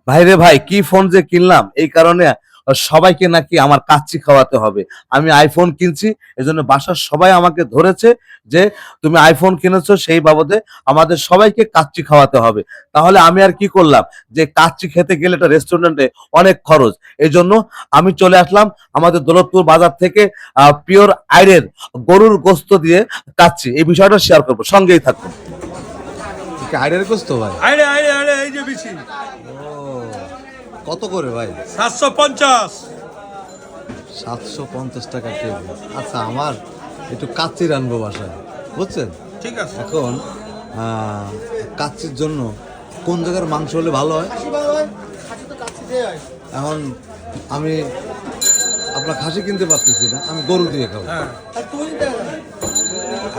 ভাইরে ভাই, কি ফোন যে কিনলাম, এই কারণে সবাইকে নাকি আমার কাচ্চি খাওয়াতে হবে। আমি আইফোন কিনছি, এজন্য বাসার সবাই আমাকে ধরেছে যে তুমি আইফোন কিনেছো, সেই বাবদে আমাদের সবাইকে কাচ্চি খাওয়াতে হবে। তাহলে আমি আর কি করলাম, যে কাচ্চি খেতে গেলে একটা রেস্টুরেন্টে অনেক খরচ। এই জন্য আমি চলে আসলাম আমাদের দৌলতপুর বাজার থেকে পিওর আইরের গরুর গোস্ত দিয়ে কাচ্চি, এই বিষয়টা শেয়ার করবো, সঙ্গেই থাকুন। আইডের গোস্ত ভাই? আরে আরে আরে এই যে বেশি কত করে ভাই? 750। 750 টাকা কেজি। আচ্ছা, আমার একটু কাচ্চি রানবো বাসায়, বুঝছেন? ঠিক আছে। এখন কাচ্চির জন্য কোন জায়গার মাংস হলে ভালো হয়? এখন আমি আপনার খাসি কিনতে পারতেছি না, আমি গরু দিয়ে খাবো। হ্যাঁ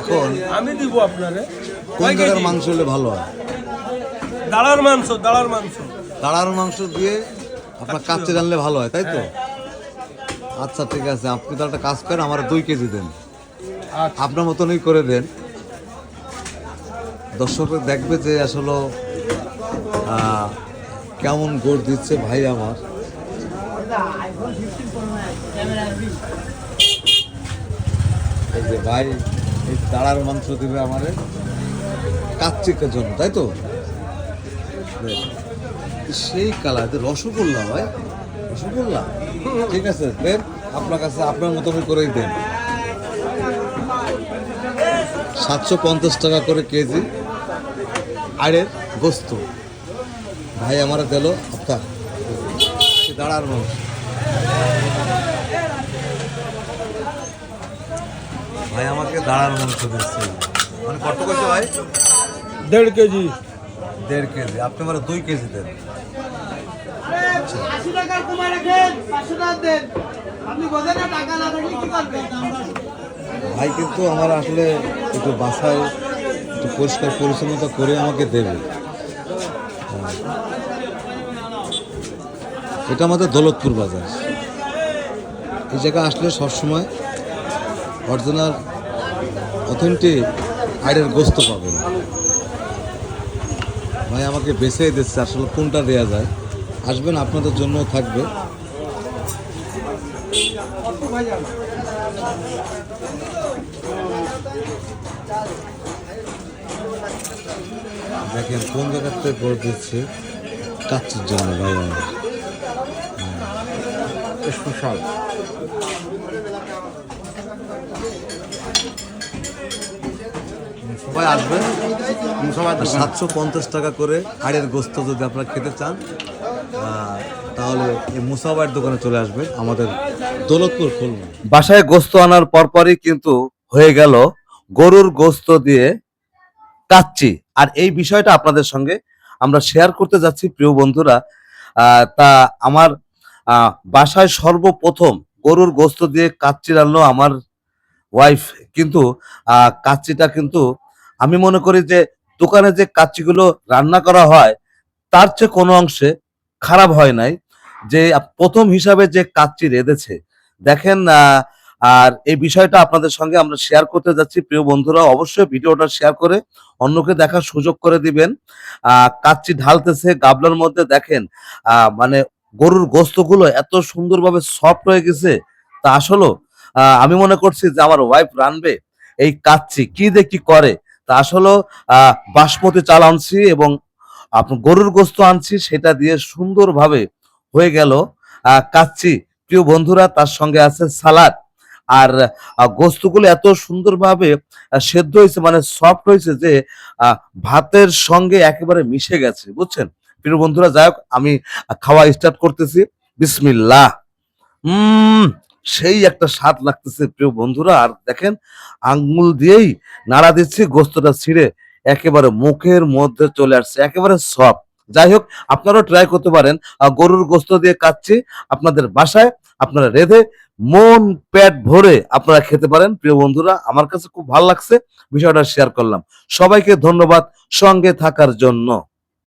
এখন আমি দিব আপনারে। কোন জায়গার মাংস হলে ভালো হয়? দাঁড়ার মাংস, দাঁড়ার মাংস। দাঁড়ার মাংস দিয়ে আপনার কাচ্চি রানলে ভালো হয়, তাই তো? আচ্ছা ঠিক আছে, আপনি তো একটা কাজ করেন, আমার 2 কেজি দেন। আচ্ছা। আপনার মতনই করে দেন। দর্শক দেখবে যে আসলে কেমন গোড় দিচ্ছে ভাই আমার। এই যে ভাই এই দাঁড়ার মাংস দিবে আমাদের কাচ্চিকের জন্য, তাই তো? সেই কালার রসগোল্লা ভাই, রসগোল্লা। ঠিক আছে দেন, আপনার কাছে আপনার মতনই করেই দেন। 750 টাকা করে কেজি আড়ের গোস্ত ভাই আমার দিল। আপনার দাঁড়ার মাংস ভাই আমাকে দাঁড়ার মাংস দিচ্ছে। মানে কত কইছে ভাই? 1.5 কেজি। 1.5 কেজি। আপনি আমার 2 কেজি দেন। 80 টাকার কমায় রাখেন, 500 টাকা দেন। আপনি বোঝেন না টাকা না থাকলে কি করবেন? ভাই কিন্তু আমার আসলে একটু বাসায় একটু পরিষ্কার পরিচ্ছন্নতা করে আমাকে দেবে। এটা আমাদের দৌলতপুর বাজার। এই জায়গায় আসলে সবসময় অরিজিনাল অথেন্টিক আইডের গোস্ত পাবেন। ভাই আমাকে বেছে দিচ্ছে আসলে কোনটা দেয়া যায়। আসবেন, আপনাদের জন্য থাকবে। দেখেন কোন জায়গাতে করে দিচ্ছে কাচ্চির জন্য ভাই আমার স্পেশাল। সবাই আসবেন, 750 টাকা করে হাড়ের গোস্ত যদি আপনারা খেতে চান তাহলে এই মুসাবাইয়ের দোকানে চলে আসবেন, আমাদের দৌলতপুর খুলনা। বাসায় গোস্ত আনার পরপরই কিন্তু হয়ে গেল গরুর গোস্ত দিয়ে কাচ্চি। আর এই বিষয়টা আপনাদের সঙ্গে আমরা শেয়ার করতে যাচ্ছি প্রিয় বন্ধুরা। তা আমার বাসায় সর্বপ্রথম গরুর গোস্ত দিয়ে কাচ্চি রান্নালো আমার ওয়াইফ। কিন্তু কাচ্চিটা কিন্তু আমি মনে করি যে দোকানে যে কাচ্চিগুলো রান্না করা হয় তার চেয়ে কোনো অংশে খারাপ হয় নাই। যে প্রথম হিসাবে যে কাচ্চি রেঁধেছে দেখেন। আর এই বিষয়টা আপনাদের সঙ্গে আমরা শেয়ার করতে যাচ্ছি প্রিয় বন্ধুরা। অবশ্যই ভিডিওটা শেয়ার করে অন্যকে দেখার সুযোগ করে দিবেন। কাচ্চি ঢালতেছে গাবলার মধ্যে, দেখেন মানে গরুর গোস্তগুলো এত সুন্দরভাবে সফট হয়ে গেছে। তা আসলে আমি মনে করছি যে আমার ওয়াইফ রানবে এই কাচ্চি কি দিয়ে কি করে। তা আসলে বাসমতি চাল আনছি এবং আপনার গরুর গোস্ত আনছি, সেটা দিয়ে সুন্দরভাবে হয়ে গেল কাচ্চি প্রিয় বন্ধুরা। তার সঙ্গে আছে সালাদ। আর গোস্তগুলো এত সুন্দরভাবে সেদ্ধ হয়েছে, মানে সফট হয়েছে যে ভাতের সঙ্গে একেবারে মিশে গেছে, বুঝছেন প্রিয় বন্ধুরা। যাই হোক, আমি খাওয়া স্টার্ট করতেছি। বিসমিল্লাহ। সেই একটা স্বাদ লাগতেছে প্রিয় বন্ধুরা। আর দেখেন আঙ্গুল দিয়েই নাড়া দিচ্ছি, গোস্তটা ছিঁড়ে একেবারে মুখের মধ্যে চলে আসছে, একেবারে সফট। যাই হোক, আপনারাও ট্রাই করতে পারেন গরুর গোস্ত দিয়ে কাচ্চি আপনাদের বাসায়। আপনারা রেঁধে মন পেট ভরে আপনারা খেতে পারেন প্রিয় বন্ধুরা। আমার কাছে খুব ভালো লাগছে, বিষয়টা শেয়ার করলাম। সবাইকে ধন্যবাদ সঙ্গে থাকার জন্য।